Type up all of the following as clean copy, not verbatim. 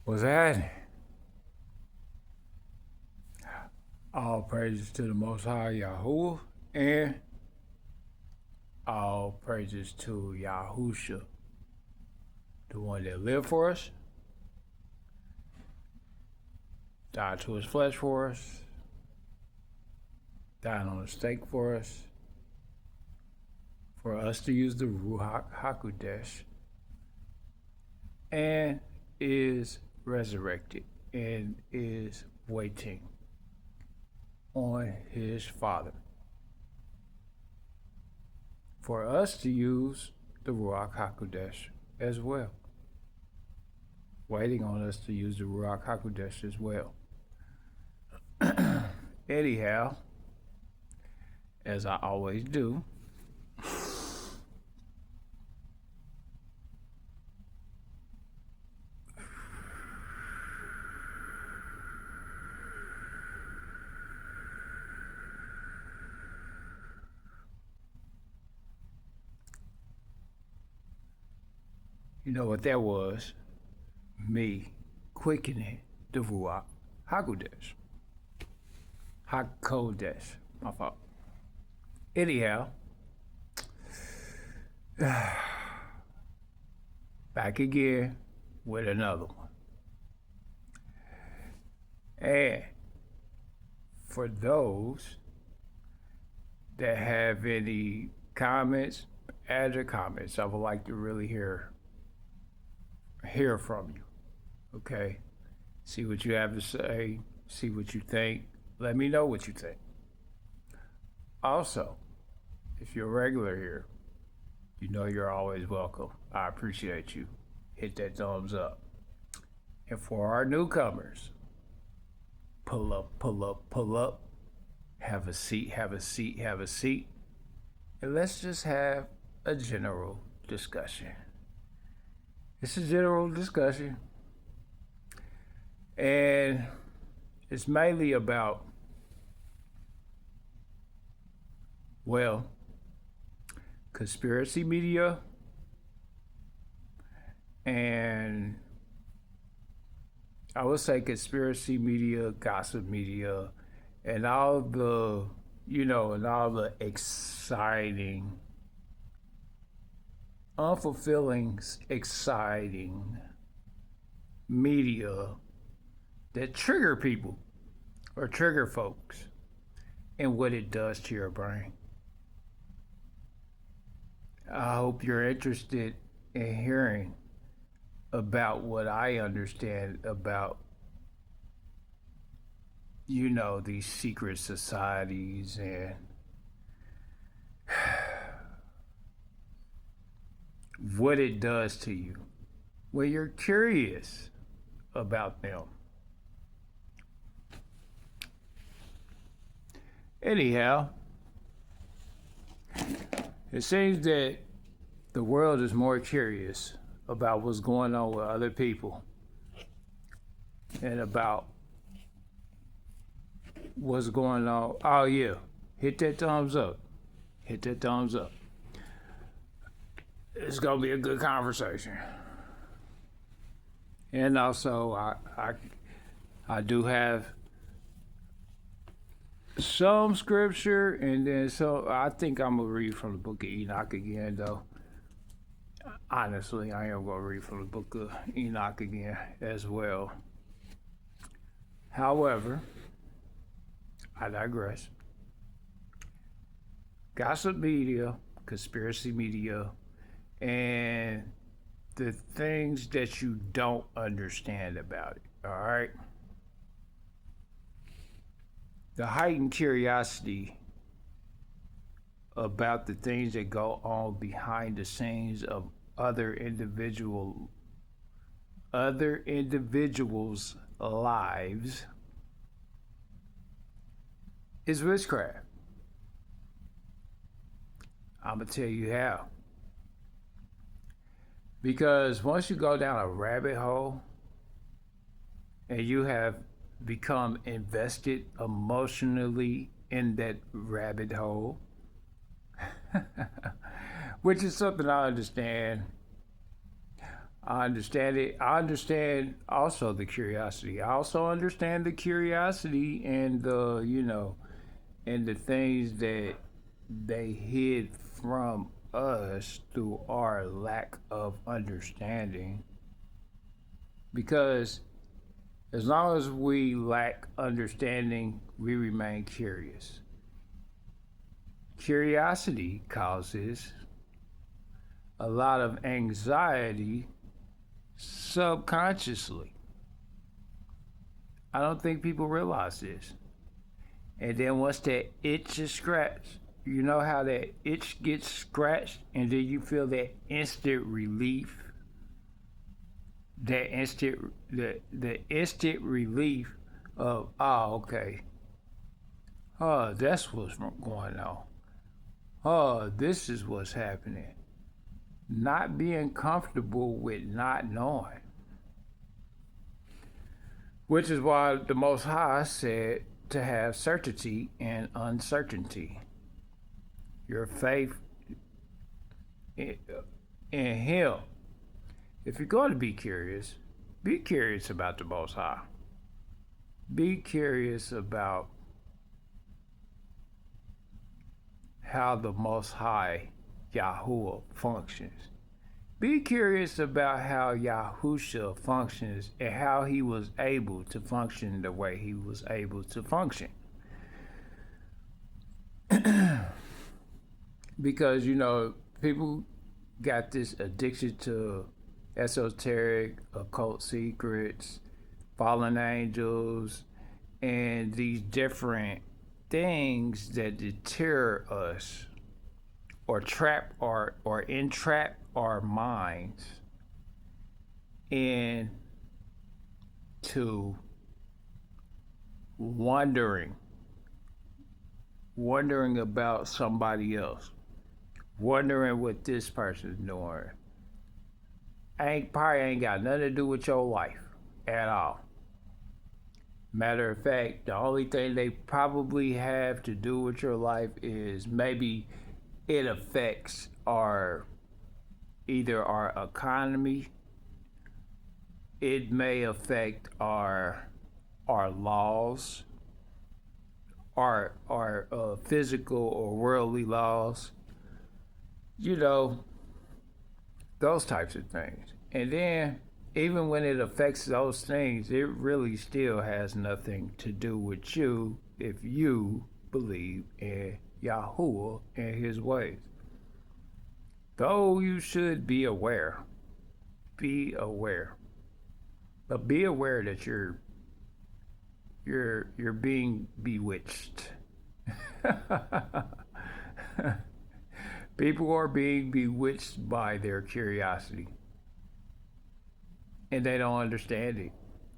What's happening? All praises to the Most High Yahuah, and all praises to Yahusha, the one that lived for us, died to his flesh for us, died on a stake for us to use the Ruach HaKodesh, and is resurrected and is waiting on his Father for us to use the Ruach HaKodesh as well. Waiting on us to use the Ruach HaKodesh as well. Anyhow, as I always do, you know what that was? Me quickening the Ruach HaKodesh. HaKodesh, my fault. Anyhow, back again with another one. And for those that have any comments, add your comments. I would like to really hear from you. Okay? See what you have to say, see what you think. Let me know what you think. Also, if you're a regular here, you know you're always welcome. I appreciate you. Hit that thumbs up. And for our newcomers, pull up, pull up, pull up. Have a seat, have a seat, have a seat. And let's just have a general discussion. It's a general discussion. And it's mainly about, well, conspiracy media and I would say conspiracy media, gossip media, and all the, and all the exciting, unfulfilling, exciting media that trigger people or trigger folks and what it does to your brain. I hope you're interested in hearing about what I understand about, these secret societies and what it does to you when you're curious about them. Anyhow, it seems that the world is more curious about what's going on with other people and about what's going on. Oh, yeah. Hit that thumbs up. Hit that thumbs up. It's going to be a good conversation. And also, I do have some scripture, and then so I think I'm going to read from the book of Enoch again, though. Honestly, I am going to read from the book of Enoch again as well. However, I digress. Gossip media, conspiracy media, and the things that you don't understand about it, all right? The heightened curiosity about the things that go on behind the scenes of other individuals' lives is witchcraft. I'm gonna tell you how. Because once you go down a rabbit hole and you have become invested emotionally in that rabbit hole, which is something I understand. I understand it. I understand also the curiosity. I also understand the curiosity and the, and the things that they hid from us through our lack of understanding. Because as long as we lack understanding, we remain curious. Curiosity causes a lot of anxiety subconsciously. I don't think people realize this. And then once that itch is scratched, you know how that itch gets scratched and then you feel that instant relief? The instant relief of, oh, okay. Oh, that's what's going on. Oh, this is what's happening. Not being comfortable with not knowing. Which is why the Most High said to have certainty and uncertainty. Your faith in Him. If you're going to be curious about the Most High. Be curious about how the Most High, Yahuah, functions. Be curious about how Yahusha functions and how he was able to function the way he was able to function. Because, people got this addiction to esoteric, occult secrets, fallen angels, and these different things that deter us or entrap our minds into wondering about somebody else, wondering what this person's doing. Probably ain't got nothing to do with your life at all. Matter of fact, the only thing they probably have to do with your life is maybe it affects either our economy, it may affect our laws, our physical or worldly laws, those types of things. And then even when it affects those things, it really still has nothing to do with you if you believe in Yahuah and his ways. Though you should be aware. Be aware. But be aware that you're being bewitched. People are being bewitched by their curiosity. And they don't understand it.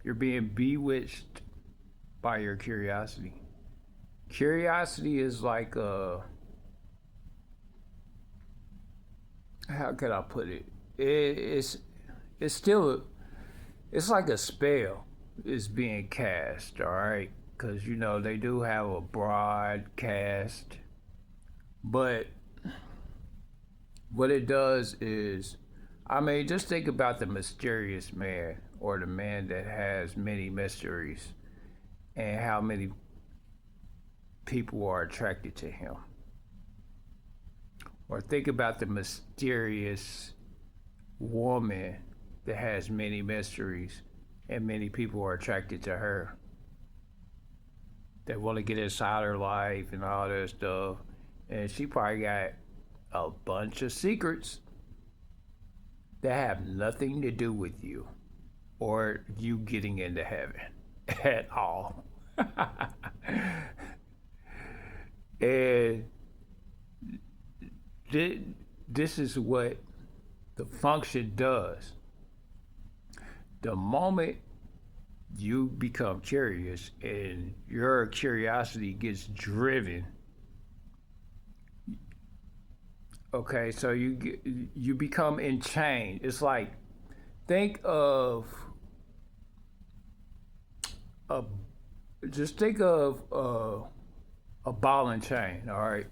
You're being bewitched by your curiosity. Curiosity is like how can I put it? It's still it's like a spell is being cast, all right? Because they do have a broadcast, but what it does is, just think about the mysterious man or the man that has many mysteries and how many people are attracted to him. Or think about the mysterious woman that has many mysteries and many people are attracted to her. They want to get inside her life and all that stuff. And she probably got a bunch of secrets that have nothing to do with you or you getting into heaven at all. And this is what the function does. The moment you become curious and your curiosity gets driven, okay, so you become enchained. It's like, think of a ball and chain, all right?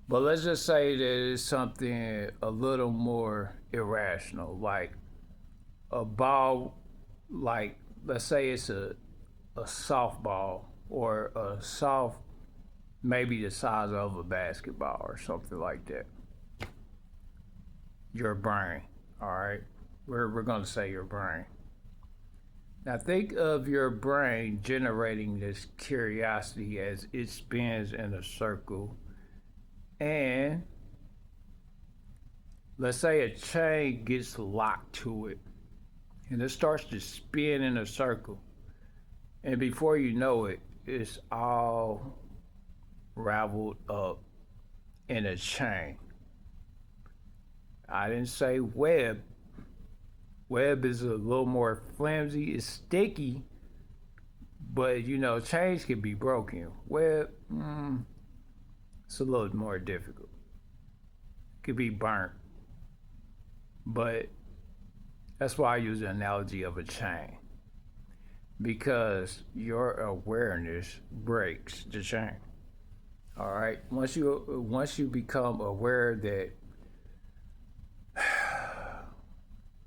But let's just say that it's something a little more irrational, like a ball, like, let's say it's a softball or a soft, maybe the size of a basketball or something like that. Your brain, all right? We're going to say your brain. Now think of your brain generating this curiosity as it spins in a circle. And let's say a chain gets locked to it and it starts to spin in a circle. And before you know it, it's all raveled up in a chain. I didn't say web. Web is a little more flimsy. It's sticky, but chains can be broken. Web, it's a little more difficult. It could be burnt, but that's why I use the analogy of a chain, because your awareness breaks the chain. All right. Once you become aware that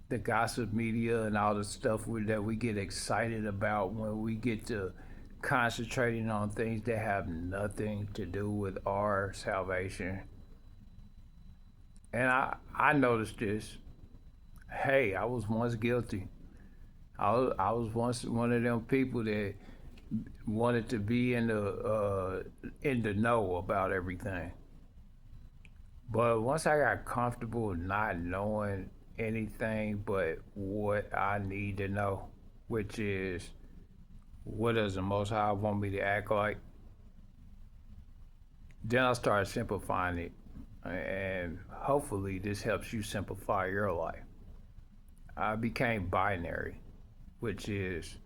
the gossip media and all the stuff that we get excited about when we get to concentrating on things that have nothing to do with our salvation. And I noticed this. Hey, I was once guilty. I was once one of them people that wanted to be in the know about everything. But once I got comfortable not knowing anything but what I need to know, which is, what does the Most High want me to act like? Then I started simplifying it, and hopefully this helps you simplify your life. I became binary, which is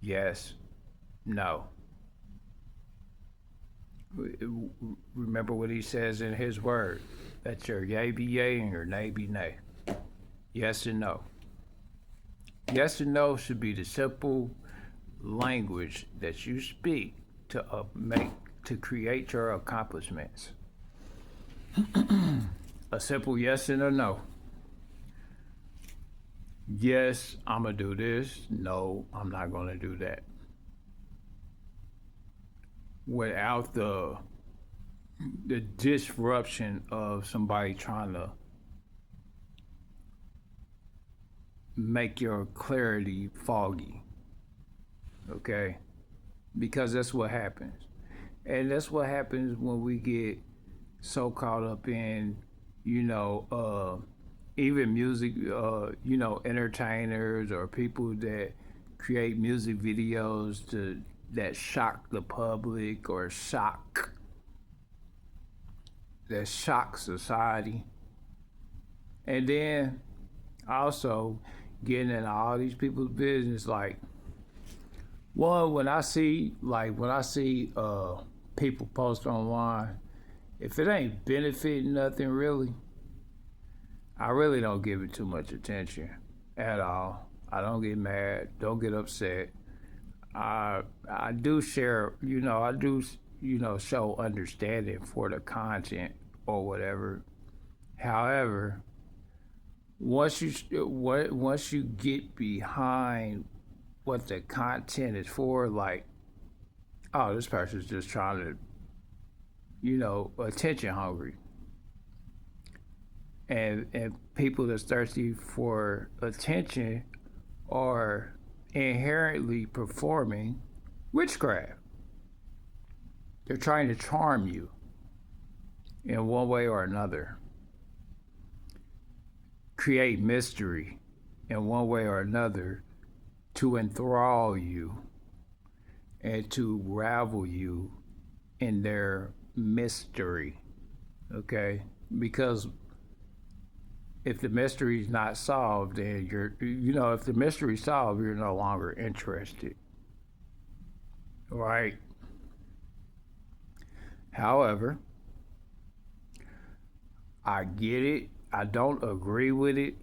yes, no. Remember what he says in his word. Let your yea be yea and your nay be nay. Yes and no. Yes and no should be the simple language that you speak to create your accomplishments. A simple yes and a no. Yes, I'm gonna do this. No, I'm not gonna do that. Without the disruption of somebody trying to make your clarity foggy. Okay? Because that's what happens. And that's what happens when we get so caught up in, even music, entertainers or people that create music videos that shock the public or shock society. And then also getting in all these people's business, like, one, when I see people post online, if it ain't benefiting nothing really, I really don't give it too much attention at all. I don't get mad, don't get upset. I do share, show understanding for the content or whatever. However, once you get behind what the content is for, like, oh, this person's just trying to, attention hungry. And people that's thirsty for attention are inherently performing witchcraft. They're trying to charm you in one way or another. Create mystery in one way or another to enthrall you and to ravel you in their mystery. Okay? Because if the mystery is not solved, then if the mystery's solved, you're no longer interested. Right? However, I get it. I don't agree with it.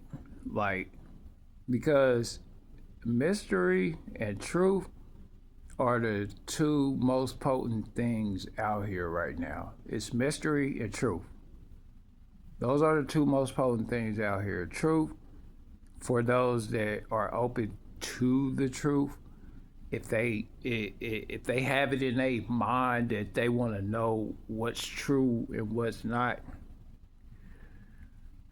Because mystery and truth are the two most potent things out here right now. It's mystery and truth. Those are the two most potent things out here. Truth for those that are open to the truth, if they have it in their mind that they want to know what's true and what's not,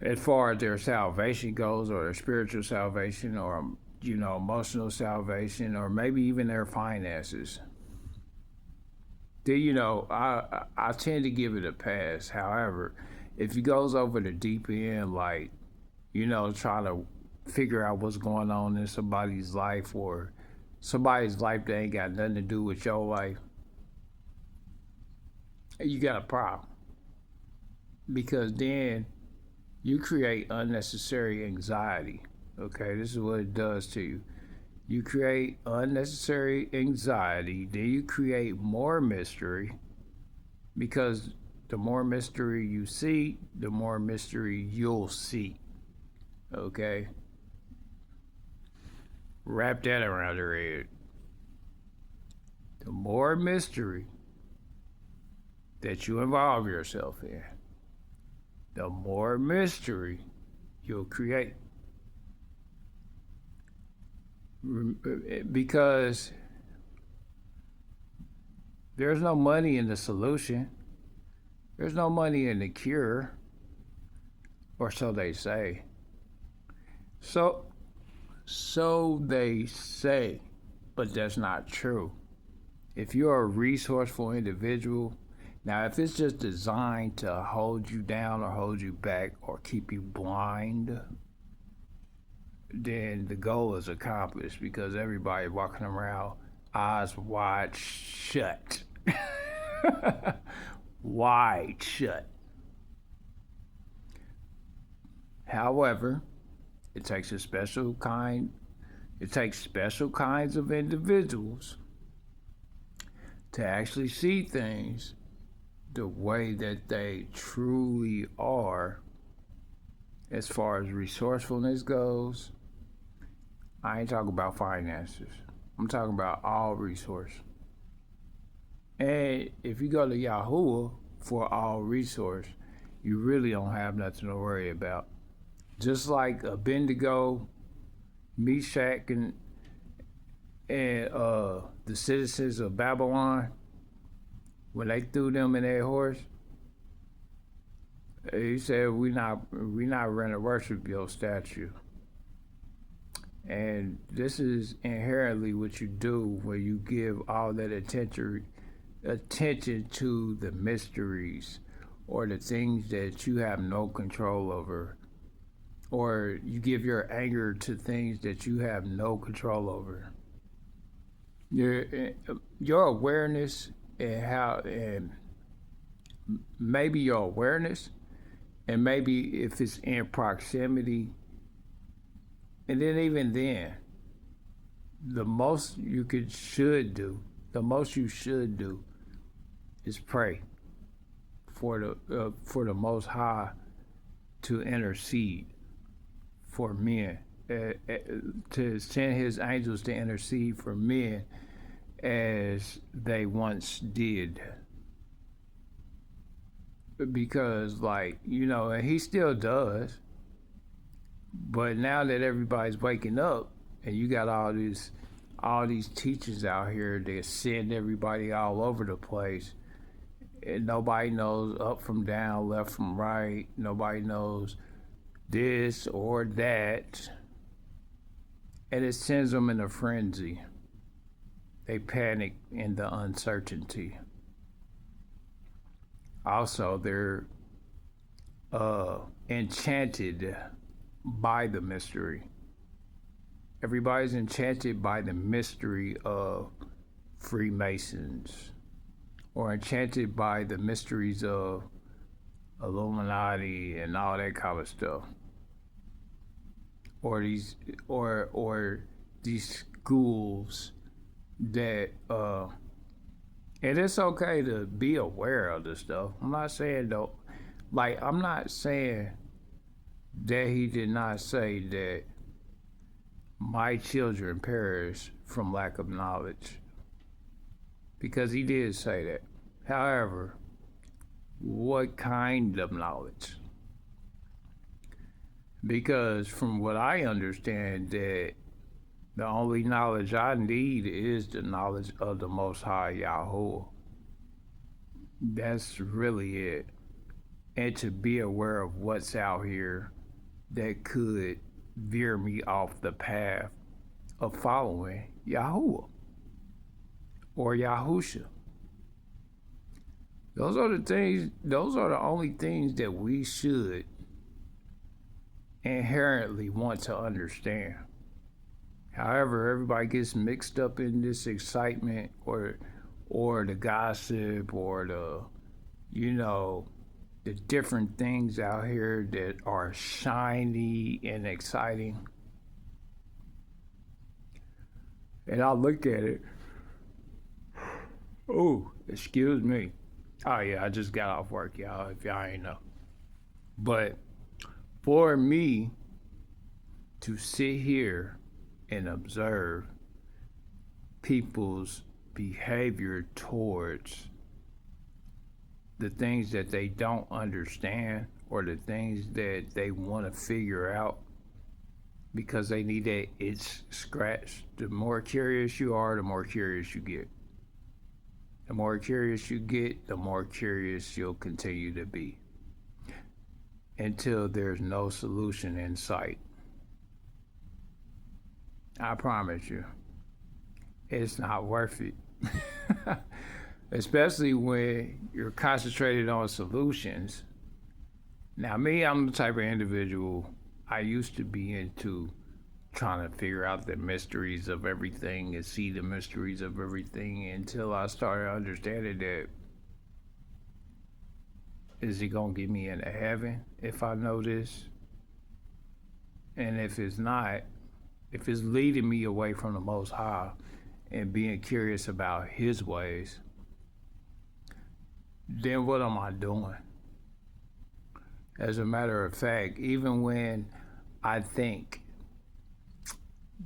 as far as their salvation goes, or their spiritual salvation, or emotional salvation, or maybe even their finances, then I tend to give it a pass. However, if it goes over the deep end, like try to figure out what's going on in somebody's life, or somebody's life that ain't got nothing to do with your life, you got a problem. Because then you create unnecessary anxiety. Okay, this is what it does to you. You create unnecessary anxiety, then you create more mystery, because the more mystery you see, the more mystery you'll see. Okay? Wrap that around your head. The more mystery that you involve yourself in, the more mystery you'll create. Because there's no money in the solution. There's no money in the cure, or so they say. So they say, but that's not true. If you're a resourceful individual, now if it's just designed to hold you down or hold you back or keep you blind, then the goal is accomplished, because everybody walking around eyes wide shut. Wide shut. However, it takes special kinds of individuals to actually see things the way that they truly are, as far as resourcefulness goes. I ain't talking about finances. I'm talking about all resource. And if you go to Yahuah for all resource, you really don't have nothing to worry about. Just like Abednego, Meshach, and the citizens of Babylon, when they threw them in their horse, he said, we not gonna worship your statue. And this is inherently what you do when you give all that attention to the mysteries, or the things that you have no control over, or you give your anger to things that you have no control over. Your awareness, and maybe your awareness, and maybe if it's in proximity, and then even then, the most you should do is pray for the Most High to intercede for men, to send His angels to intercede for men as they once did. Because, and He still does. But now that everybody's waking up, and you got all these teachers out here that send everybody all over the place, and nobody knows up from down, left from right. Nobody knows this or that, and it sends them in a frenzy. They panic in the uncertainty. Also, they're enchanted by the mystery. Everybody's enchanted by the mystery of Freemasons, or enchanted by the mysteries of Illuminati and all that kind of stuff, or these schools that and it's okay to be aware of this stuff. I'm not saying that He did not say that my children perish from lack of knowledge, because He did say that. However, what kind of knowledge? Because from what I understand, that the only knowledge I need is the knowledge of the Most High Yahuah. That's really it. And to be aware of what's out here that could veer me off the path of following Yahuah or Yahusha. Those are the things, those are the only things that we should inherently want to understand. However, everybody gets mixed up in this excitement or the gossip or the different things out here that are shiny and exciting. And I look at it. Oh, excuse me. Oh yeah, I just got off work, y'all, if y'all ain't know. But for me to sit here and observe people's behavior towards the things that they don't understand or the things that they want to figure out because they need that itch scratched. The more curious you are, the more curious you get. The more curious you get, the more curious you'll continue to be until there's no solution in sight. I promise you, it's not worth it. Especially when you're concentrated on solutions. Now, me, I'm the type of individual, I used to be into trying to figure out the mysteries of everything and see the mysteries of everything until I started understanding that, is he gonna get me into heaven if I know this? And if it's not, if it's leading me away from the Most High and being curious about his ways, then what am I doing? As a matter of fact, even when I think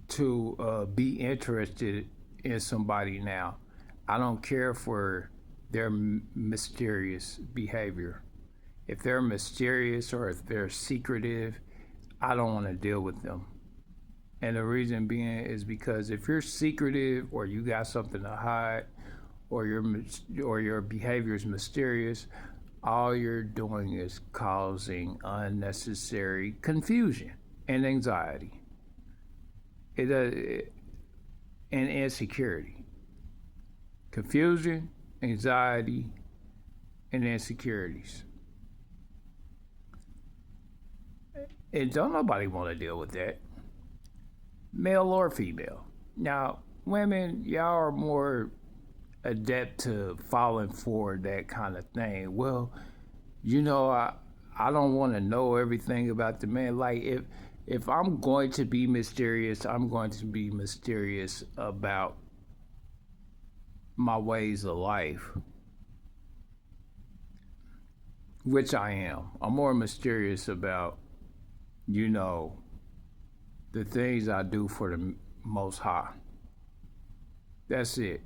to be interested in somebody now, I don't care for their mysterious behavior. If they're mysterious or if they're secretive, I don't want to deal with them. And the reason being is because if you're secretive or you got something to hide or your behavior is mysterious, all you're doing is causing unnecessary confusion and anxiety. And insecurity. Confusion, anxiety, and insecurities. And don't nobody want to deal with that, male or female. Now, women, y'all are more adept to falling for that kind of thing. Well, I don't want to know everything about the man. Like if I'm going to be mysterious, I'm going to be mysterious about my ways of life, which I am. I'm more mysterious about, the things I do for the Most High. That's it.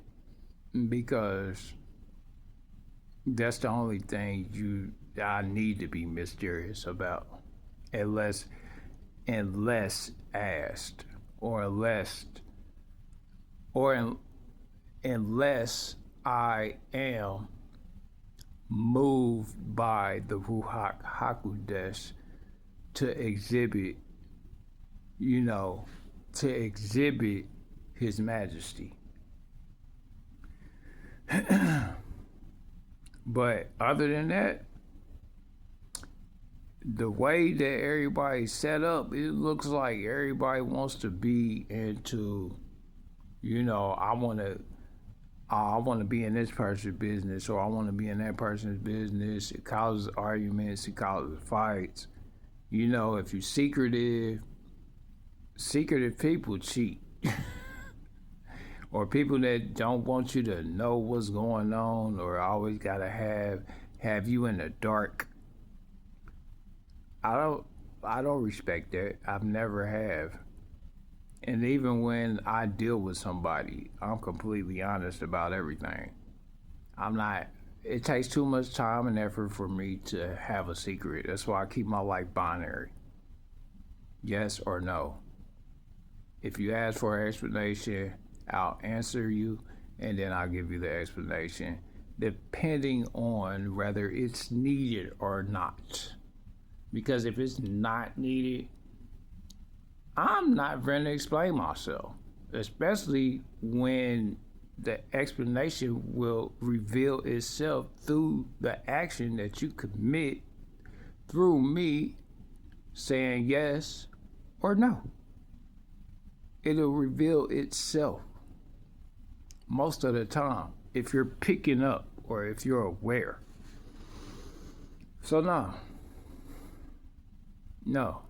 Because that's the only thing I need to be mysterious about, unless asked, or unless I am moved by the Ruach Hakodesh to exhibit His Majesty. But other than that, the way that everybody's set up, it looks like everybody wants to be into, I want to be in this person's business, or I want to be in that person's business. It causes arguments, it causes fights. If you're secretive people cheat. Or people that don't want you to know what's going on, or always gotta have you in the dark. I don't respect that. I've never have. And even when I deal with somebody, I'm completely honest about everything. It takes too much time and effort for me to have a secret. That's why I keep my life binary. Yes or no? If you ask for an explanation, I'll answer you and then I'll give you the explanation depending on whether it's needed or not. Because if it's not needed, I'm not going to explain myself, especially when the explanation will reveal itself through the action that you commit through me saying yes or no. It'll reveal itself most of the time if you're picking up or if you're aware. So no.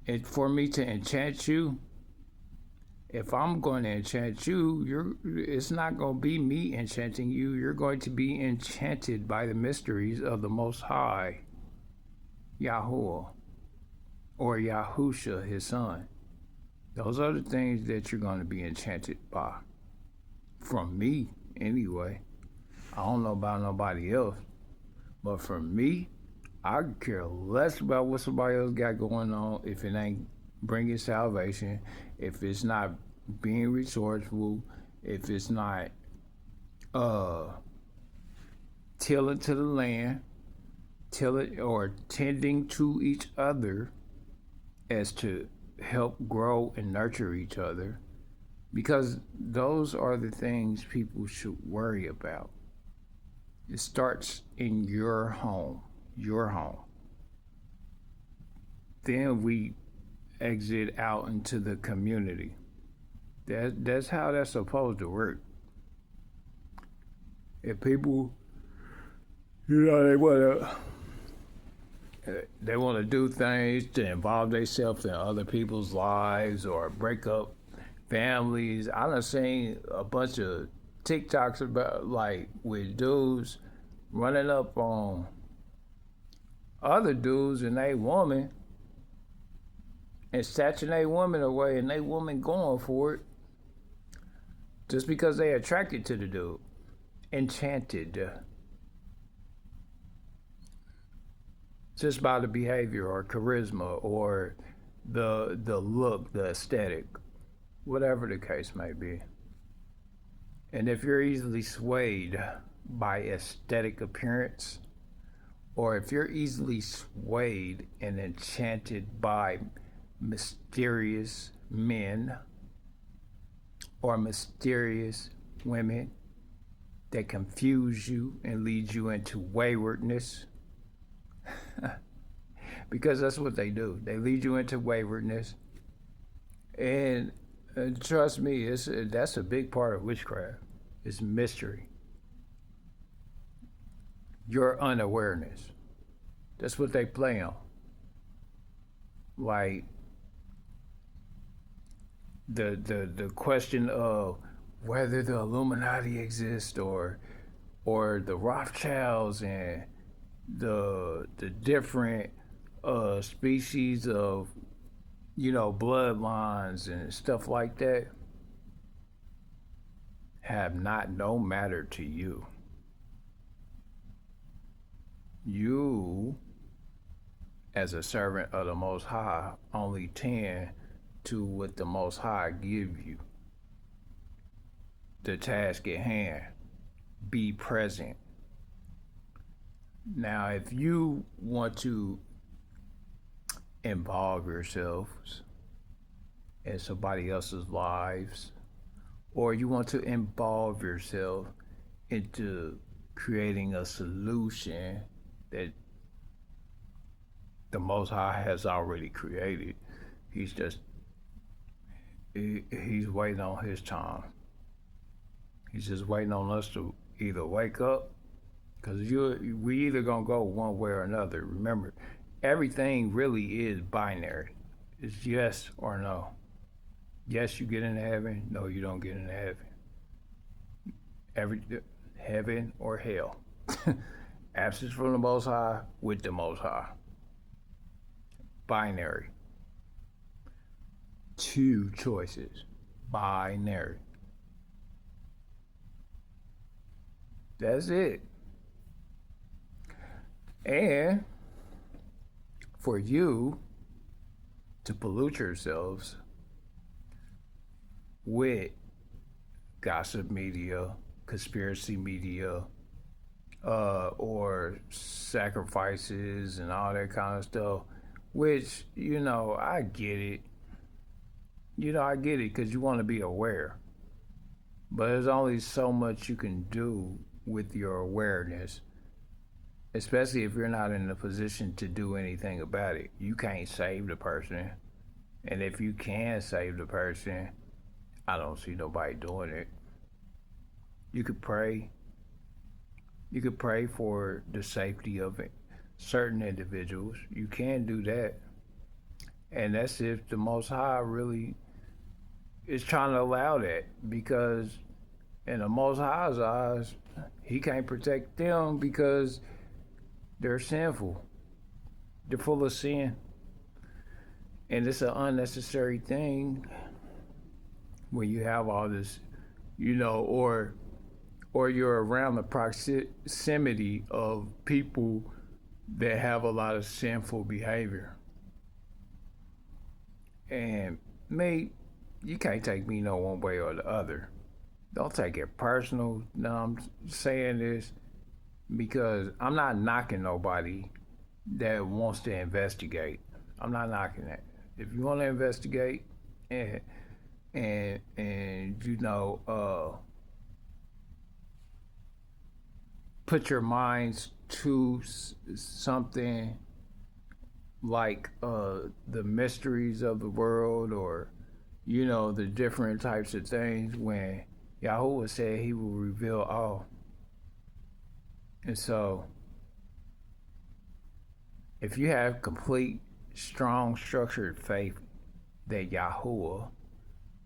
And for me to enchant you, if I'm going to enchant you, it's not going to be me enchanting you. You're going to be enchanted by the mysteries of the Most High, Yahuah, or Yahusha, his son. Those are the things that you're going to be enchanted by. From me, anyway. I don't know about nobody else. But for me, I care less about what somebody else got going on if it ain't bringing salvation, if it's not being resourceful, if it's not tilling to the land, tilling or tending to each other as to help grow and nurture each other, because those are the things people should worry about. It starts in your home. Then we exit out into the community. That's how that's supposed to work. If people, they want to do things to involve themselves in other people's lives or break up families. I done seen a bunch of TikToks about with dudes running up on other dudes and they woman and snatching a woman away and they woman going for it just because they attracted to the dude. Enchanted. Just by the behavior or charisma or the look, the aesthetic, whatever the case may be. And if you're easily swayed by aesthetic appearance, or if you're easily swayed and enchanted by mysterious men or mysterious women that confuse you and lead you into waywardness, because that's what they do. They lead you into waywardness. And trust me, that's a big part of witchcraft. It's mystery. Your unawareness. That's what they play on. Like the question of whether the Illuminati exists or the Rothschilds and the different species of bloodlines and stuff like that have no matter to you. You, as a servant of the Most High, only tend to what the Most High give you. The task at hand. Be present. Now, if you want to involve yourselves in somebody else's lives, or you want to involve yourself into creating a solution that the Most High has already created, he's waiting on his time. He's just waiting on us to either wake up, because we either gonna go one way or another. Remember, everything really is binary. It's yes or no. Yes, you get into heaven. No, you don't get into heaven. Heaven or hell. Absence from the Most High with the Most High. Binary. Two choices. Binary. That's it. And for you, to pollute yourselves with gossip media, conspiracy media, or sacrifices and all that kind of stuff, which, I get it. I get it because you want to be aware. But there's only so much you can do with your awareness, especially if you're not in a position to do anything about it. You can't save the person. And if you can save the person, I don't see nobody doing it. You could pray. You could pray for the safety of it. Certain individuals. You can do that. And that's if the Most High really is trying to allow that. Because in the Most High's eyes, He can't protect them because they're sinful. They're full of sin. And it's an unnecessary thing when you have all this, or you're around the proximity of people that have a lot of sinful behavior. And me, you can't take me no one way or the other. Don't take it personal. No, I'm saying this because I'm not knocking nobody that wants to investigate. I'm not knocking that. If you want to investigate and put your minds to something like the mysteries of the world, or the different types of things, when Yahuah said He will reveal all. And so if you have complete, strong, structured faith that Yahuah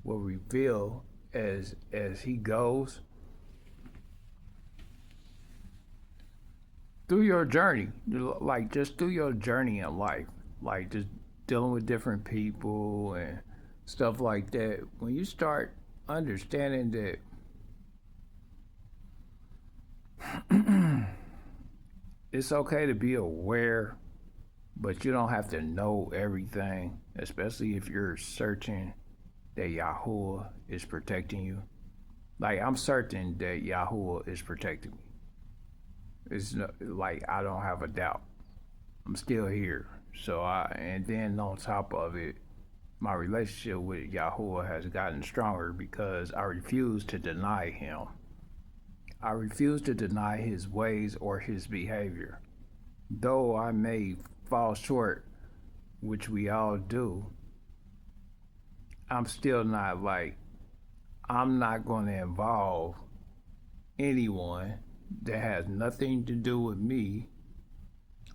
will reveal as He goes through your journey, like just through your journey in life, like just dealing with different people and stuff like that, when you start understanding that it's okay to be aware, but you don't have to know everything, especially if you're certain that Yahuah is protecting you. Like, I'm certain that Yahuah is protecting me. It's like, I don't have a doubt. I'm still here. And then on top of it, my relationship with Yahuah has gotten stronger because I refuse to deny Him. I refuse to deny His ways or His behavior. Though I may fall short, which we all do, I'm still not I'm not going to involve anyone that has nothing to do with me,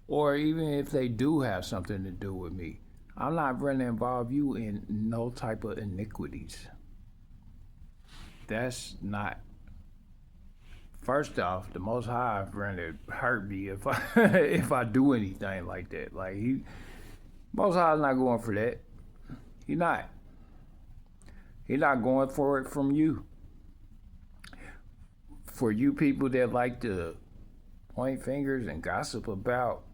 or even if they do have something to do with me, I'm not going to involve you in no type of iniquities. That's not. First off, the Most High is going to hurt me if I do anything like that. Like, Most High is not going for that. He's not. He's not going for it from you. For you people that like to point fingers and gossip about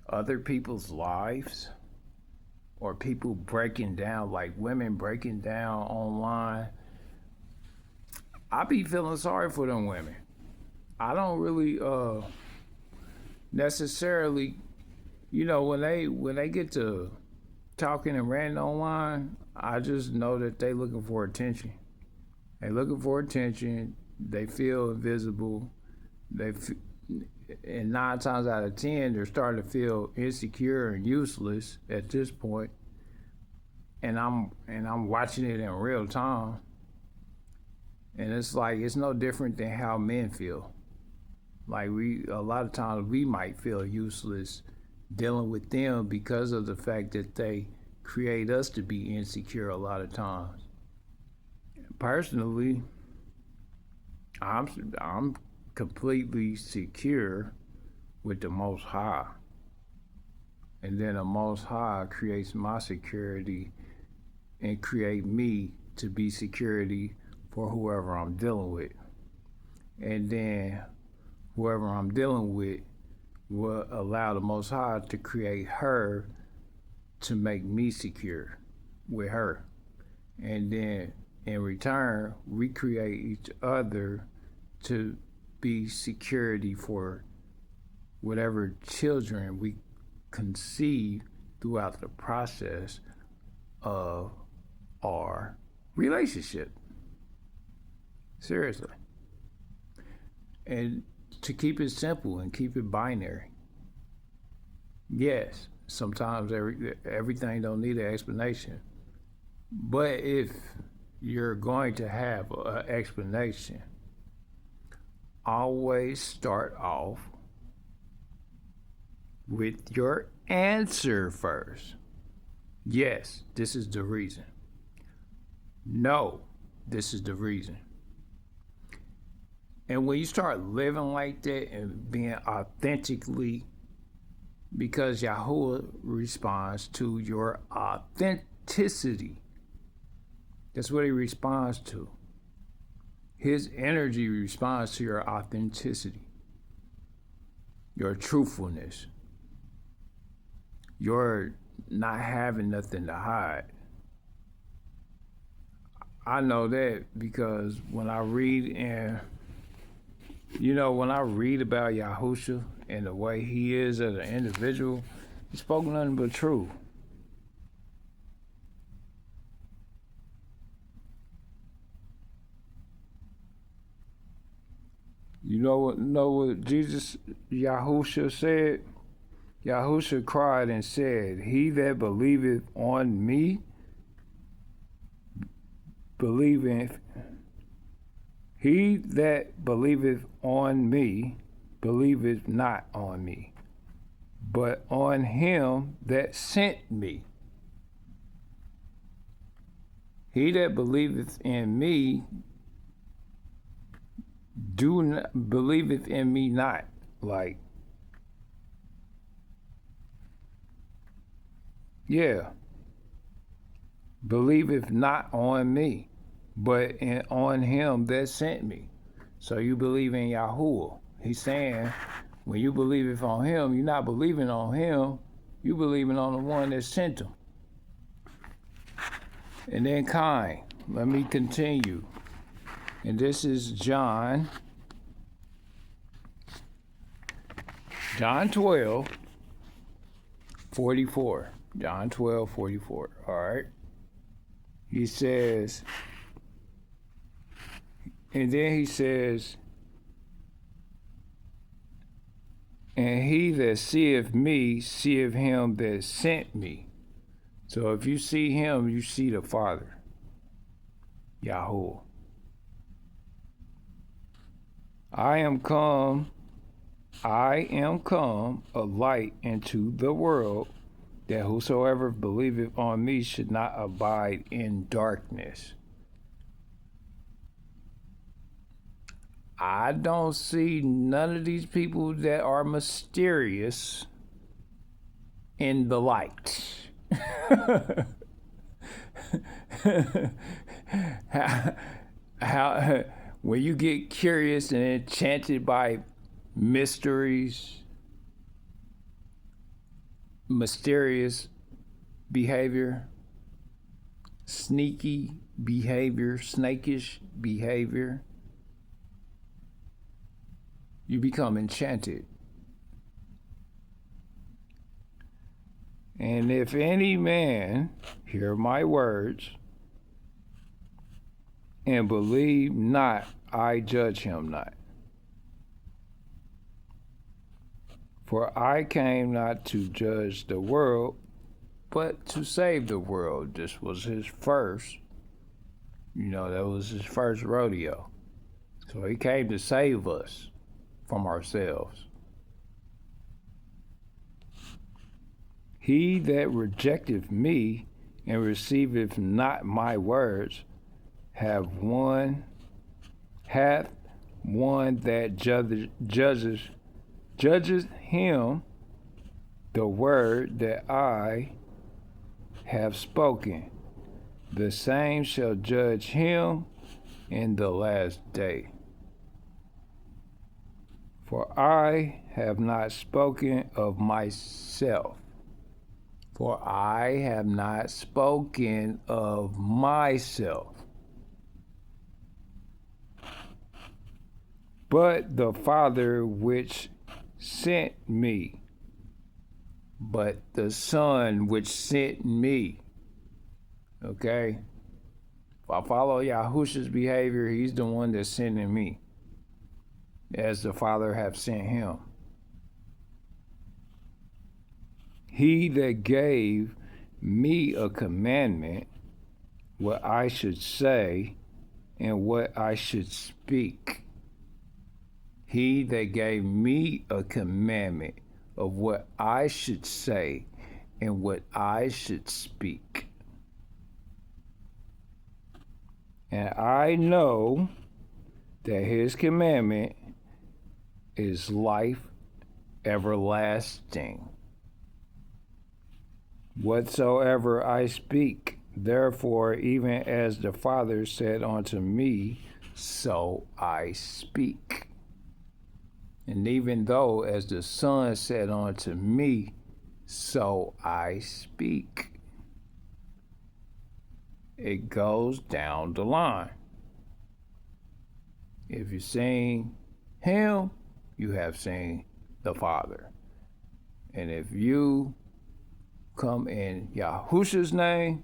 other people's lives, or people breaking down, like women breaking down online, I be feeling sorry for them women. I don't really necessarily, when they get to talking and ranting online, I just know that they looking for attention. They looking for attention. They feel invisible. And 9 times out of 10, they're starting to feel insecure and useless at this point. And I'm watching it in real time. And it's like, it's no different than how men feel. Like, a lot of times we might feel useless dealing with them because of the fact that they create us to be insecure a lot of times. Personally, I'm completely secure with the Most High. And then the Most High creates my security and create me to be security for whoever I'm dealing with. And then whoever I'm dealing with will allow the Most High to create her to make me secure. with her. And then in return, we create each other to be security for whatever children we conceive throughout the process of our relationship. Seriously. And to keep it simple and keep it binary. Yes, sometimes everything don't need an explanation. But if you're going to have an explanation, always start off with your answer first. Yes, this is the reason. No, this is the reason. And when you start living like that and being authentically, because Yahuah responds to your authenticity. That's what he responds to. His energy responds to your authenticity, your truthfulness, your not having nothing to hide. I know that because when I read when I read about Yahusha and the way he is as an individual, he spoke nothing but truth. You know what Jesus, Yahusha said? Yahusha cried and said, "He that believeth on me, believeth. He that believeth on me, believeth not on me, but on him that sent me. He that believeth in me, believeth in me not." Like, yeah, believeth not on me, but on him that sent me. So you believe in Yahuah. He's saying, when you believe on him, you're not believing on him, you believing on the one that sent him. And then kind, let me continue. And this is John 12, 44. John 12, 44. All right. He says, and then he says, "And he that seeth me, seeth him that sent me." So if you see him, you see the Father, Yahuah. I am come a light into the world, that whosoever believeth on me should not abide in darkness. I don't see none of these people that are mysterious in the light. how when you get curious and enchanted by mysteries, mysterious behavior, sneaky behavior, snakish behavior, you become enchanted. And if any man hear my words and believe not, I judge him not. For I came not to judge the world, but to save the world. This was his first, that was his first rodeo. So he came to save us from ourselves. He that rejecteth me and receiveth not my words hath one that judges him the word that I have spoken. The same shall judge him in the last day. For I have not spoken of myself, For I have not spoken of myself, but the Father which sent me, but the Son which sent me. Okay? If I follow Yahushua's behavior, he's the one that's sending me, as the Father have sent him. He that gave me a commandment, what I should say and what I should speak. He that gave me a commandment of what I should say and what I should speak. And I know that his commandment is life everlasting. Whatsoever I speak, therefore, even as the Father said unto me, so I speak. And even though, as the Son said unto me, so I speak. It goes down the line. If you've seen him, you have seen the Father. And if you come in Yahushua's name,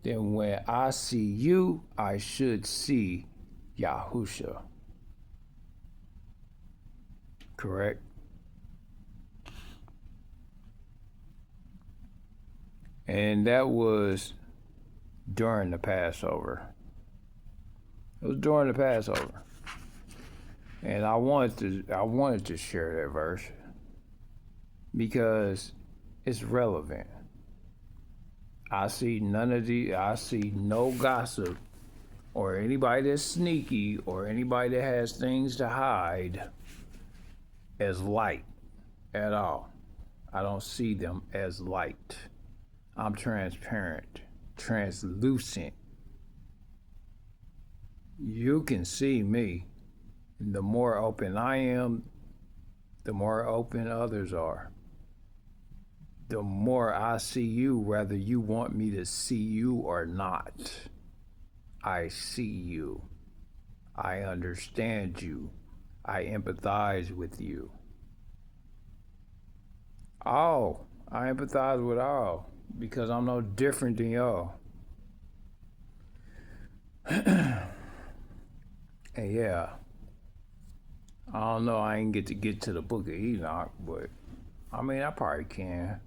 then when I see you, I should see Yahushua. Correct? And that was during the Passover. It was during the Passover. And I wanted to share that verse because it's relevant. I see no gossip or anybody that's sneaky or anybody that has things to hide as light at all. I don't see them as light. I'm transparent, translucent. You can see me. The more open I am, the more open others are. The more I see you, whether you want me to see you or not, I see you. I understand you. I empathize with you. I empathize with all because I'm no different than y'all. And yeah, I don't know, I ain't get to the book of Enoch, but I mean, I probably can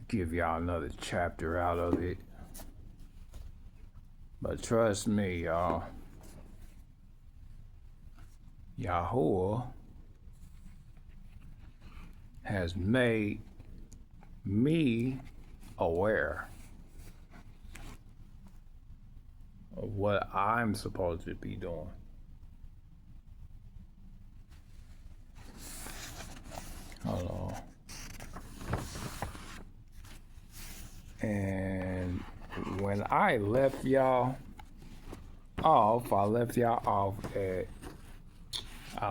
give y'all another chapter out of it. But trust me, y'all, Yahuah has made me aware of what I'm supposed to be doing. Hold on. And when I left y'all off, I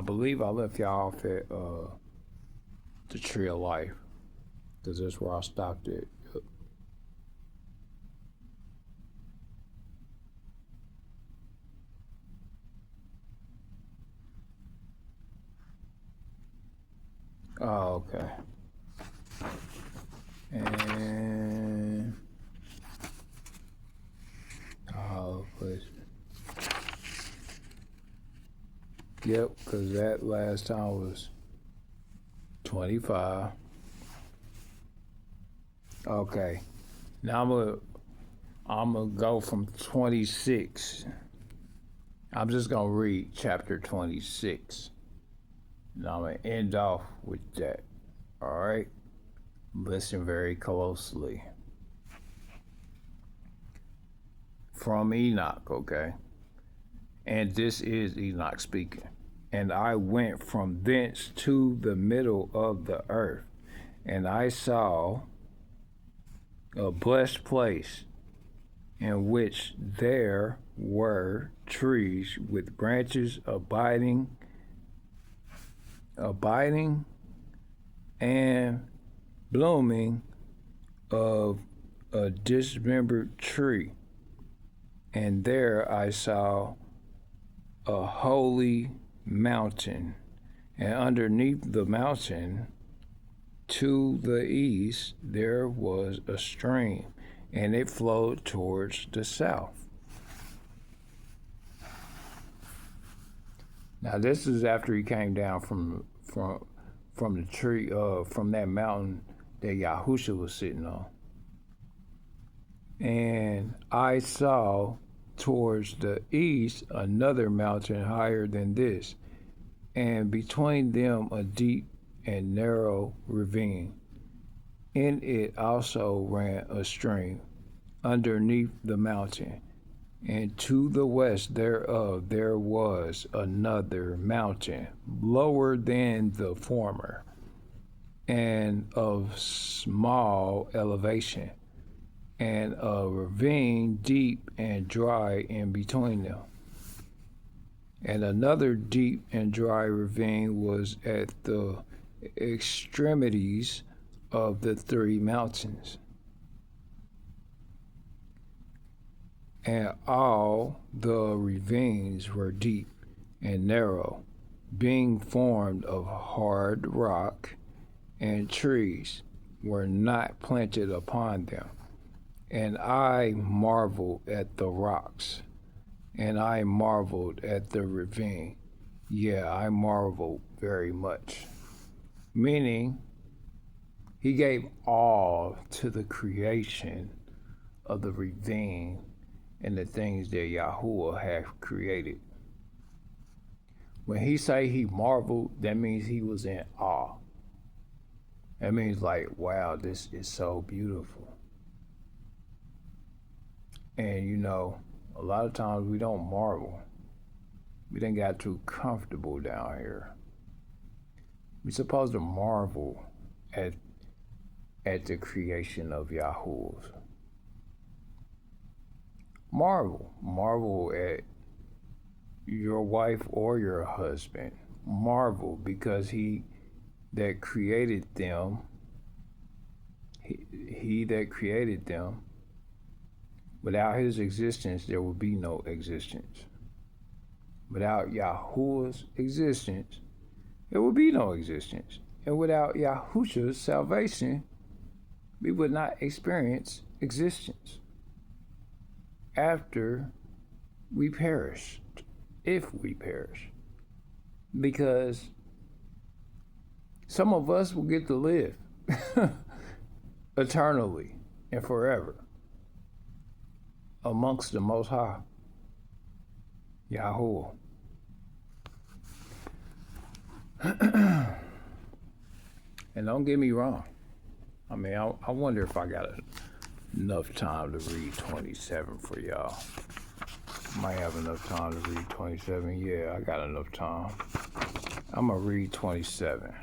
believe I left y'all off at the Tree of Life, because that's where I stopped at. Oh, okay. And yep, because that last time was 25. Okay, now I'm gonna go from 26. I'm just gonna read chapter 26. And I'm gonna end off with that. All right, listen very closely. From Enoch, okay? And this is Enoch speaking. And I went from thence to the middle of the earth, and I saw a blessed place in which there were trees with branches abiding and blooming of a dismembered tree, and there I saw a holy mountain, and underneath the mountain to the east there was a stream, and it flowed towards the south. Now this is after he came down from the tree, from that mountain that Yahushua was sitting on. And I saw towards the east another mountain higher than this, and between them a deep and narrow ravine. In it also ran a stream underneath the mountain, and to the west thereof there was another mountain lower than the former, and of small elevation, and a ravine deep and dry in between them. And another deep and dry ravine was at the extremities of the three mountains. And all the ravines were deep and narrow, being formed of hard rock, and trees were not planted upon them. And I marveled at the rocks, and I marveled at the ravine. Yeah, I marveled very much. Meaning, he gave all to the creation of the ravine and the things that Yahuah had created. When he say he marveled, that means he was in awe. That means like, wow, this is so beautiful. And you know, a lot of times we don't marvel. We done got too comfortable down here. We're supposed to marvel at the creation of Yahuah. Marvel at your wife or your husband. Marvel because he that created them, he that created them, without his existence, there would be no existence. Without Yahuah's existence, there would be no existence. And without Yahusha's salvation, we would not experience existence after we perished, if we perish. Because some of us will get to live eternally and forever amongst the Most High, Yahuah. And don't get me wrong. I mean, I wonder if I got enough time to read 27 for y'all. Might have enough time to read 27. Yeah, I got enough time. I'm going to read 27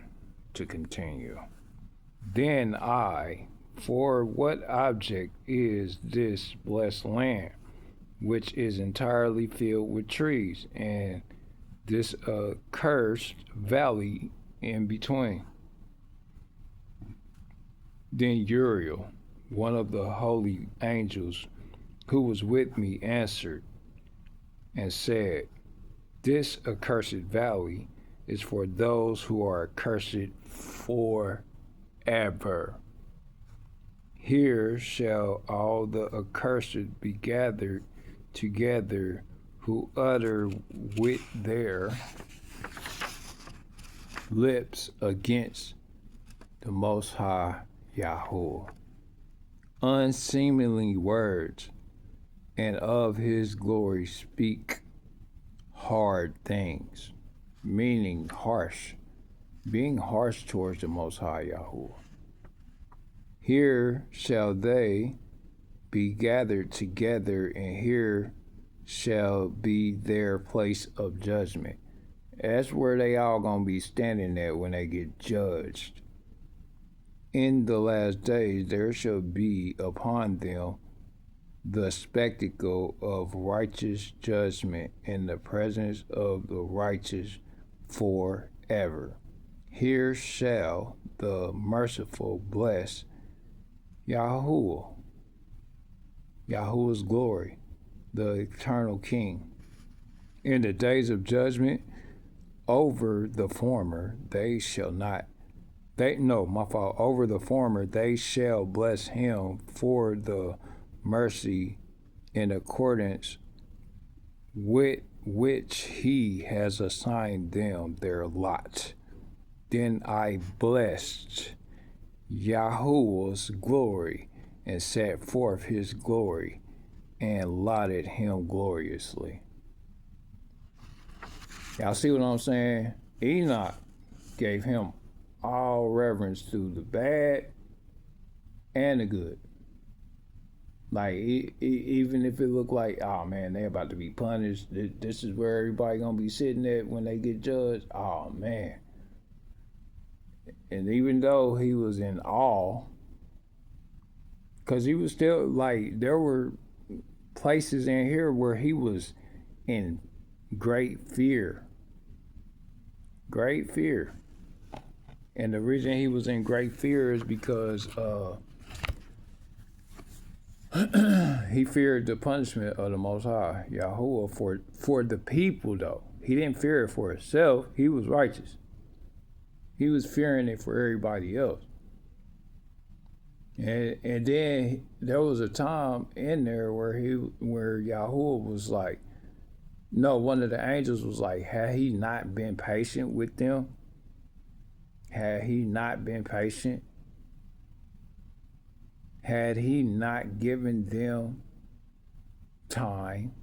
to continue. Then for what object is this blessed land, which is entirely filled with trees, and this cursed valley in between? Then Uriel, one of the holy angels who was with me, answered and said, this accursed valley is for those who are accursed forever. Here shall all the accursed be gathered together who utter with their lips against the Most High Yahuah unseemly words, and of his glory speak hard things, meaning harsh, being harsh towards the Most High Yahuah. Here shall they be gathered together, and here shall be their place of judgment. That's where they all gonna be standing at when they get judged. In the last days there shall be upon them the spectacle of righteous judgment in the presence of the righteous forever. Here shall the merciful bless, Yahuah, Yahuah's glory, the eternal King. In the days of judgment, over the former they shall not. Over the former they shall bless him for the mercy in accordance with which he has assigned them their lot. Then I blessed Yahuah's glory and set forth his glory and lauded him gloriously. Y'all see what I'm saying? Enoch gave him all reverence to the bad and the good. Like, even if it looked like, oh man, they about to be punished, this is where everybody gonna be sitting at when they get judged. Oh man. And even though he was in awe, because he was still, like, there were places in here where he was in great fear. Great fear. And the reason he was in great fear is because he feared the punishment of the Most High, Yahuah, for the people, though. He didn't fear it for himself. He was righteous. He was fearing it for everybody else. And then there was a time in there where Yahuah was like, no, one of the angels was like, had he not been patient with them? Had he not been patient? Had he not given them time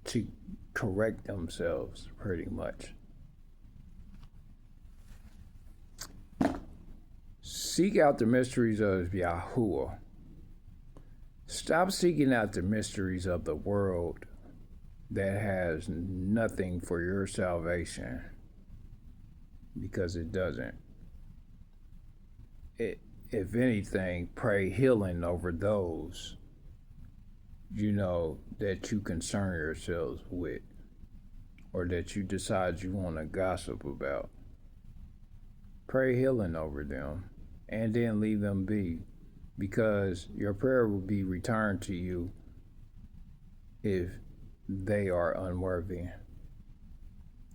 to correct themselves, pretty much? Seek out the mysteries of Yahuah. Stop seeking out the mysteries of the world that has nothing for your salvation, because it doesn't. If anything, pray healing over those, that you concern yourselves with, or that you decide you want to gossip about. Pray healing over them, and then leave them be, because your prayer will be returned to you if they are unworthy.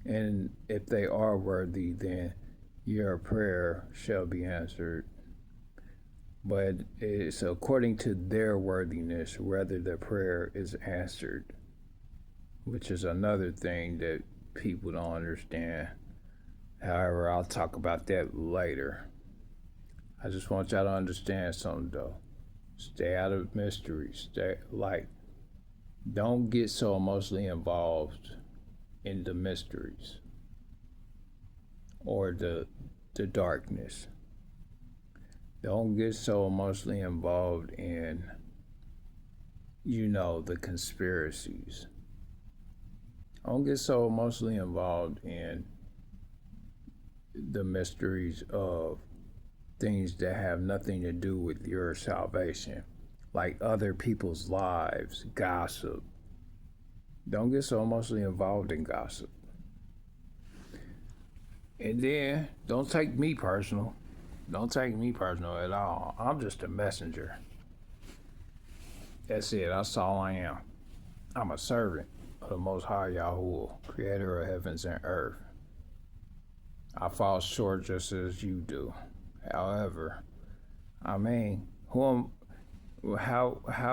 And if they are worthy, then your prayer shall be answered. But it's according to their worthiness, whether the prayer is answered, which is another thing that people don't understand. However, I'll talk about that later. I just want y'all to understand something, though. Stay out of mysteries. Don't get so emotionally involved in the mysteries or the darkness. Don't get so emotionally involved in, the conspiracies. Don't get so emotionally involved in the mysteries of things that have nothing to do with your salvation, like other people's lives, gossip. Don't get so emotionally involved in gossip. And then, don't take me personal. Don't take me personal at all. I'm just a messenger. That's it. That's all I am. I'm a servant of the Most High Yahuah, creator of heavens and earth. I fall short just as you do. However, how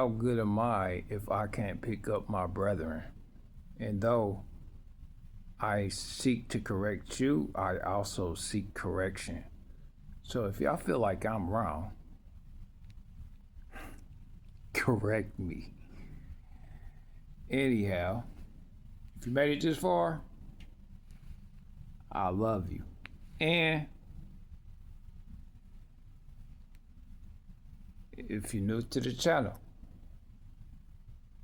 good am I if I can't pick up my brethren? And though I seek to correct you, I also seek correction. So if y'all feel like I'm wrong, correct me. Anyhow, if you made it this far, I love you. And if you're new to the channel,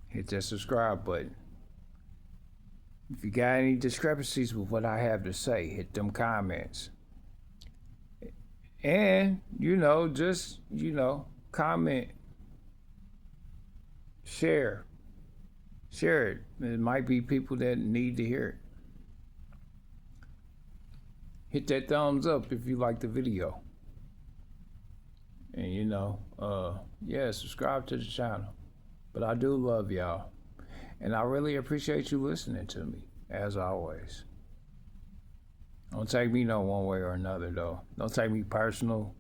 hit that subscribe button. If you got any discrepancies with what I have to say, hit them comments. And, comment, share it. It might be people that need to hear it. Hit that thumbs up if you like the video. And yeah, subscribe to the channel. But I do love y'all. And I really appreciate you listening to me, as always. Don't take me no one way or another, though. Don't take me personal.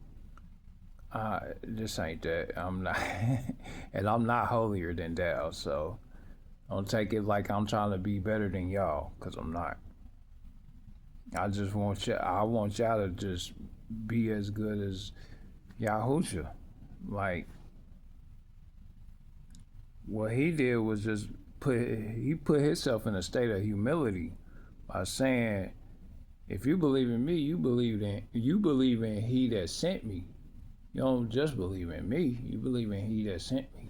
This ain't that. I'm not. And I'm not holier than thou, so don't take it like I'm trying to be better than y'all, because I'm not. I want y'all to just be as good as Yahuah. Like, what he did was just put himself in a state of humility by saying, if you believe in me, you believe in he that sent me. You don't just believe in me, you believe in he that sent me.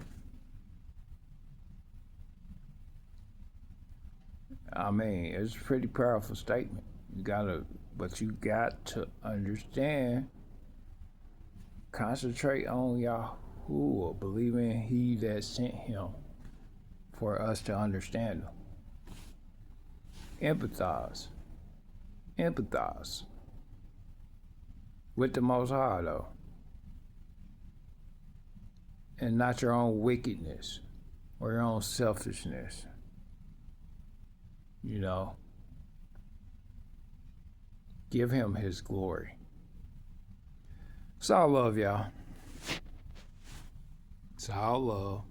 I mean, it's a pretty powerful statement. But you got to understand, concentrate on Yahuah, believe in he that sent him for us to understand him. Empathize with the Most High, though, and not your own wickedness or your own selfishness. Give him his glory. It's all love, y'all. It's all love.